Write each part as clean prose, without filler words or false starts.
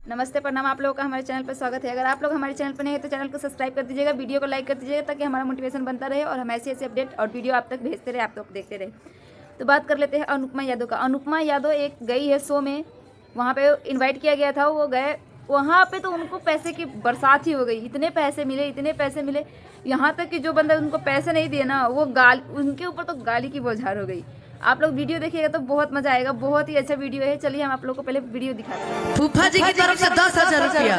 नमस्ते, प्रणाम। आप लोगों का हमारे चैनल पर स्वागत है। अगर आप लोग हमारे चैनल पर नए हैं तो चैनल को सब्सक्राइब कर दीजिएगा, वीडियो को लाइक कर दीजिएगा ताकि हमारा मोटिवेशन बनता रहे और हम ऐसे ऐसे अपडेट और वीडियो आप तक भेजते रहे, आप लोग देखते रहे। तो बात कर लेते हैं अनुपमा यादव का। अनुपमा यादव एक गई है शो में, वहाँ पे इन्वाइट किया गया था, वो गए। वहाँ पे तो उनको पैसे की बरसात ही हो गई। इतने पैसे मिले, यहाँ तक कि जो बंदा उनको पैसे नहीं दिए ना, वो उनके ऊपर तो गाली की बौछार हो गई। आप लोग वीडियो देखिएगा तो बहुत मजा आएगा, बहुत ही अच्छा वीडियो है। चलिए हम आप लोग को पहले वीडियो दिखाते हैं। फूफा जी की तरफ से 10,000 रुपया।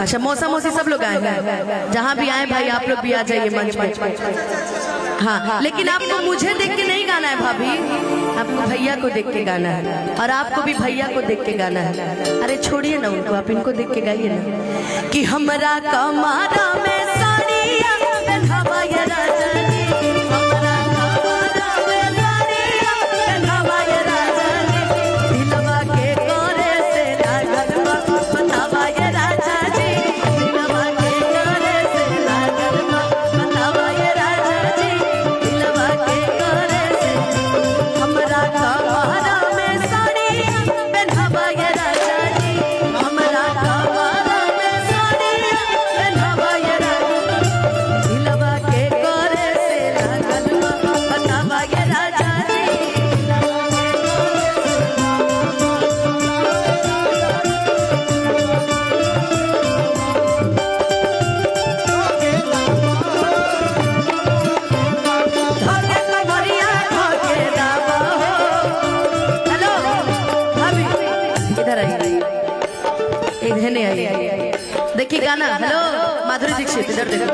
अच्छा, मौसा मौसी सब लोग आए हैं। जहाँ भी आए भाई आप लोग भी आ जाइए मंच पे। हाँ, लेकिन आपको मुझे देख के नहीं गाना है भाभी, आपको भैया को देख के गाना है, और आपको भी भैया को देख के गाना है। अरे छोड़िए ना उनको, आप इनको देख के गाइए ना कि हमरा कमारा में साड़ियाँ पहनावा ये राजा जी, हमरा कमारा में साड़ियाँ पहनावा ये राजा जी, दिलवा के कोरे से लागल बा बतावा ये राजा जी, दिलवा के कोरे से लागल बा बतावा ये राजा जी, दिलवा के कोरे से हमरा कमारा में साड़ियाँ पहनावा ये राजा जी, हमरा कमारा में साड़ियाँ पहनावा ये राजा जी, दिलवा के कोरे से लागल बा बतावा ये राजा जी। धोके कमरिया धोके दावा हो। हेलो भाभी, इधर आइए, इधर नहीं आइए। देखिए गाना, हेलो माधुरी दीक्षित, इधर देखो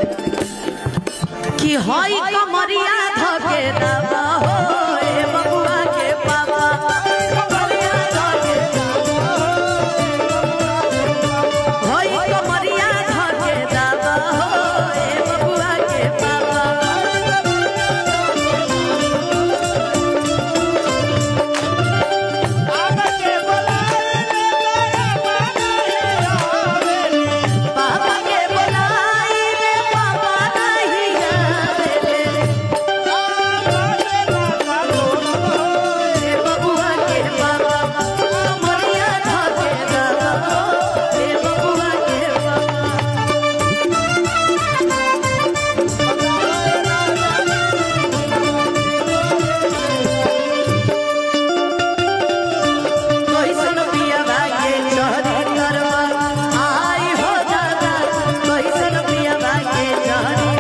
कि होई कमरिया धोके दावा हो, ए बबुआ के पापा कमरिया धोके होई कमरिया धोके दावा हो, ए बबुआ के पापा। पापा के बुलाई रे पापा नहीं आवेले, ए बबुआ के पापा कमरिया धोके दावा हो, ए बबुआ के पापा। कैसन पिया भागे चहरी करवा आई हो दादा, कैसन पिया भागे चहरी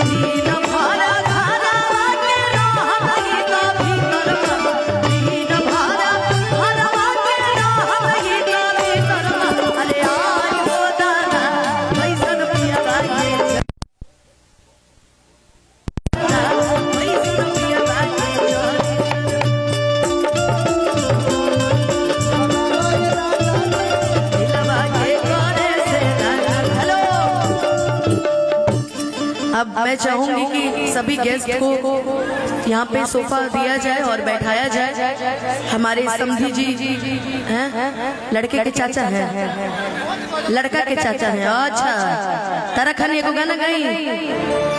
दिन भरा घरवा के रहबही तो भीतरवा, दिन भरा घरवा के रहबही तो भीतरवा। अरे आई हो दादा, कैसन पिया भागे चहरी, कैसन पिया भागे चहरी, दिलवा के कोरे से लागल। हेलो, अब मैं चाहूंगी कि सभी गेस्ट को यहाँ पे सोफा दिया जाए और बैठाया जाए। हमारे समधी जी हैं, लड़के के चाचा हैं, लड़का के चाचा हैं। अच्छा, तारा खानी एगो गाना गाई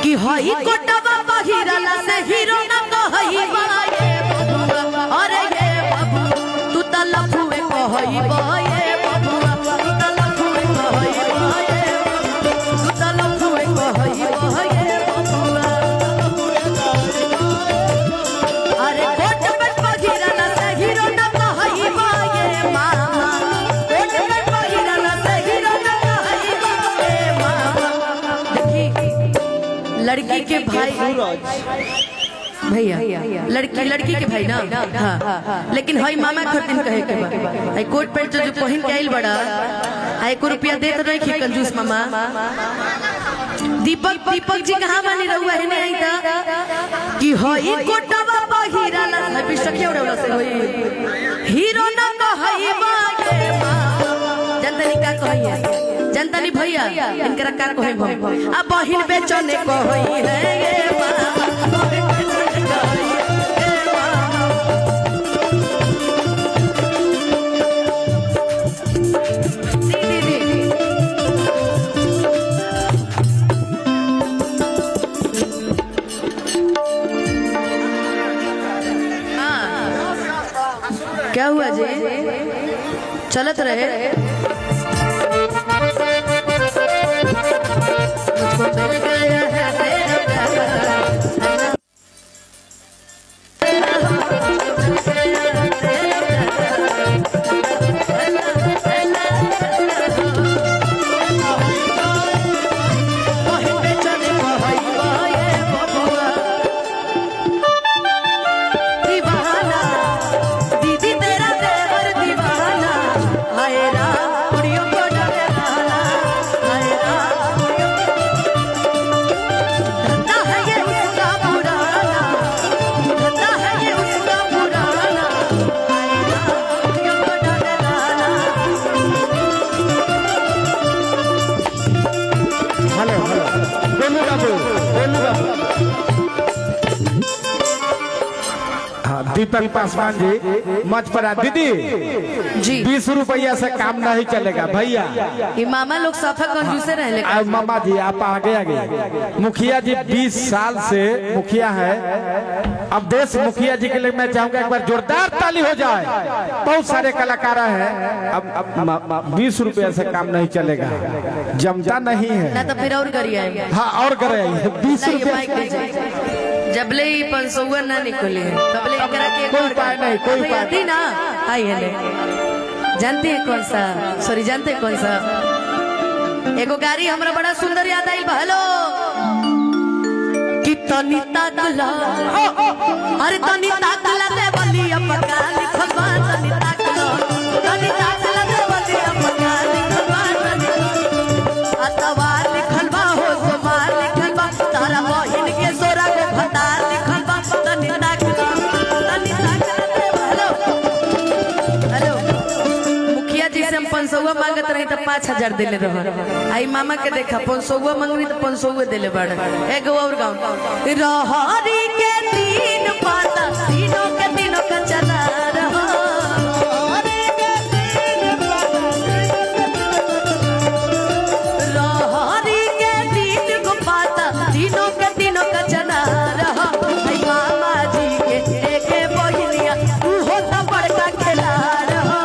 कि हई कोटवा पहिरला से हीरो न कहई बाए बबुआ, अरे ये बबुआ तू त लफुए कहई बाए बबुआ, तू त लफुए कहई बाए, तू त लफुए कहई बाए बबुआ। अरे कोट में पहिरला से हीरो न कहई बाए मामा, कोट में पहिरला से हीरो न कहई बाए मामा। देखी लड़की के भाई भैया, लड़की के भाई ना, हाँ, लेकिन हई मामा खतिन कहे के बा, हई कोट पैंट जो पहिन के आइल बड़ा, हई को रुपया देत नहीं कि कंजूस मामा। दीपक जी कहाँ बानी रहुआ है नहीं था कि हई कोटवा पहिरला से बिस्टकिया उड़ावला से होई हीरो न कहई बागे माँ। जनतनी का कहिए, जनतनी भैया इनकरा का कहे भम आ बहिन बेचने कहई है ये माँ। क्या हुआ जी? चलत रहे। मुझको मिल गया है तेरा प्यार। दीपक पासवान जी मंच पर आ। दीदी जी 20 रुपया से काम नहीं चलेगा भैया। ये मामा लोग सफा कंजूसे रहे। अब मामा जी आप आगे आगे। मुखिया जी 20 साल से मुखिया है। अब देश मुखिया जी के लिए मैं चाहूंगा एक बार जोरदार ताली हो जाए। बहुत सारे कलाकार हैं। अब 20 रुपया से काम नहीं चलेगा, जमता नहीं है ना तो फिर और करिए। हाँ और करे 20 रुपया जबले ही 500 ना निकले तबले एकरा के कोई उपाय नहीं, कोई उपाय नहीं ना। आई है जानते हैं कौन सा, सॉरी जानते हैं कौन सा, एगो गाड़ी हमरा बड़ा सुंदर याद आई। हेलो कि तनी ताकला, अरे तनी ताकला दे बलिया पका लिखवा, तनी ताकला, तनी ताकला दे बलिया पका लिखवा, अतवा लिखलवा हो सोमार लिखलवा, तारा बहिन के सोरा के भतार लिखलवा, तनी ताकला, तनी ताकला दे। हेलो हेलो मुखिया जी से हम 500 मांगत रही तो 5000 दिले रह। आई मामा के देखा 500 मांगनी तो 500 दिले बड़। एगो और गाँव रहरी के तीन पाता, तीनों के तीनों का चला रहा। रहरी के तीन को पाता, तीनों के तीनों का चला रहा। मामा जी के एक बहिनिया तू होता बड़का खेला रहा।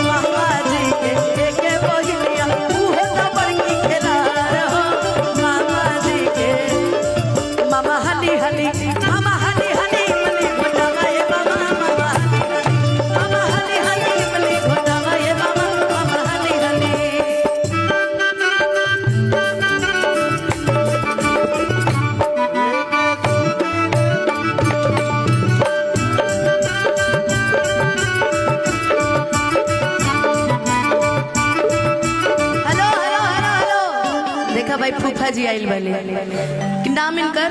मामा जी के एक बहिनिया तू होता बड़की खेला रहा। मामा जी के मामा हली हली, मामा हली हली मली घोटावा ये मामा, मामा हली हली, मामा हली हली मली घोटावा ये मामा, मामा हली हली। हेलो हेलो हेलो हेलो देखा भाई फूफा जी आइल वाले कि नाम इनकर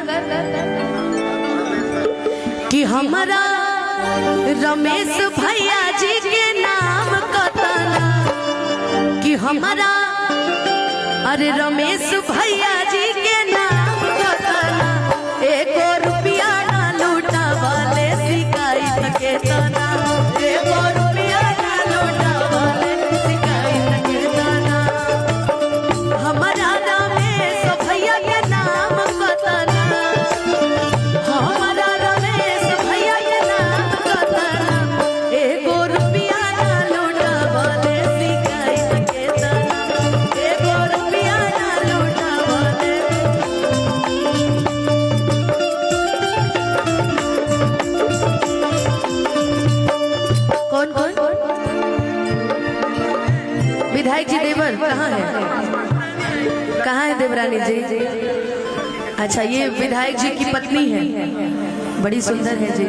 कि हमारा रमेश भैया जी के नाम कतना, कि हमारा अरे रमेश भैया जी के नाम कतना, एको रुपया ना लूटा वाले शिकायत के तना, एको रुपया ना लूटा वाले शिकायत के तना। हमारा रमेश भैया के नाम कतना, हमारा रमेश भैया के नाम कतना, एको रुपया ना लूटा वाले शिकायत के तना, एको रुपया ना लूटा वाले। कौन कौन विधायक जी देवर कहाँ है, कहाँ है देवरानी जी? अच्छा ये विधायक जी की पत्नी है, बड़ी सुंदर है जी।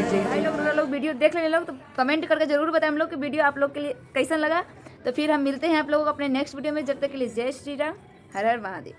लोग वीडियो देख लेने लोग तो कमेंट करके जरूर बताएं हम लोग कि वीडियो आप लोग के लिए कैसा लगा। तो फिर हम मिलते हैं आप लोगों को अपने नेक्स्ट वीडियो में। जब तक के लिए जय श्री राम, हर हर महादेव।